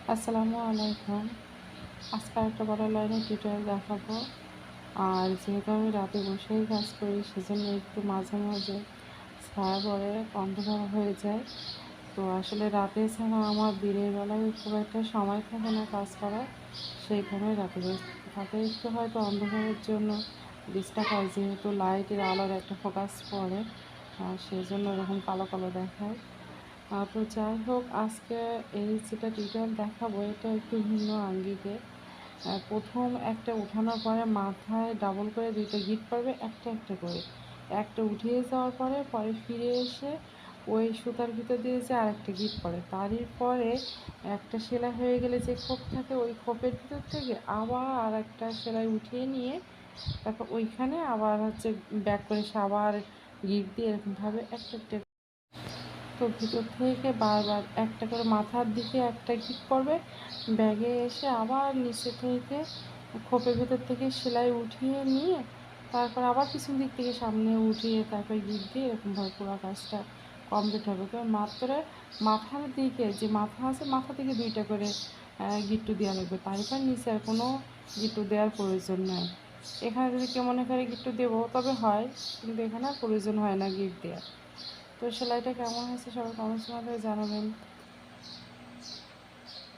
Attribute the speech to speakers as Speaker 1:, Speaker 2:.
Speaker 1: আসসালামু আলাইকুম। আজকে একটা বড় লাইনের টিউটোরিয়াল দেখাবো। আর যেহেতু আমি রাতে বসেই কাজ করি, সেজন্য একটু মাঝে মাঝে ছায়া পড়ে অন্ধকার হয়ে যায়। তো আসলে রাতে ছাড়া আমার দিনের বেলায় খুব একটা সময় থাকে না কাজ করার, সেই কারণে রাতে একটু হয়তো অন্ধকারের জন্য ডিস্টার্ব হয়, যেহেতু লাইটের আলোর একটা ফোকাস পড়ে, সেই জন্য এরকম কালো কালো দেখায়। তো যাই হোক, আজকে এই যেটা টিউটোরিয়াল দেখাবো এটা একটু ভিন্ন আঙ্গিকে। প্রথম একটা উঠানোর পরে মাথায় ডাবল করে দুইটা গিট পড়বে, একটা একটা করে। একটা উঠিয়ে যাওয়ার পরে পরে ফিরে এসে ওই সুতার ভিতর দিয়ে যে আরেকটা গিট পড়ে, তারই পরে একটা সেলাই হয়ে গেলে যে খোপ থাকে, ওই খোপের ভিতর থেকে আবার আর একটা সেলাই উঠিয়ে নিয়ে তারপর ওইখানে আবার হচ্ছে ব্যাক করে সে আবার গিট দিয়ে এরকমভাবে একটা একটা। তো ভিতর থেকে বারবার একটা করে মাথার দিকে একটা গিট পড়বে, ব্যাগে এসে আবার নিচে থেকে খোপের ভেতর থেকে সেলাই উঠিয়ে নিয়ে তারপর আবার পিছন দিক থেকে সামনে উঠিয়ে তারপর গিট দিয়ে এরকমভাবে পুরো কাজটা কমপ্লিট হবে। তো মাত্র মাথার দিকে যে মাথা আছে, মাথা থেকে দুইটা করে গিট্টু দেওয়া লাগবে, তারপর নিচে আর কোনো গিট্টু দেওয়ার প্রয়োজন নয়। এখানে যদি কেউ মনে করে গিট্টু দেবো, তবে হয়, কিন্তু এখানে আর প্রয়োজন হয় না গিট দেওয়ার। তো সেলাইটা কেমন হয়েছে সবাই কমেন্টসের মাধ্যমে জানাবেন।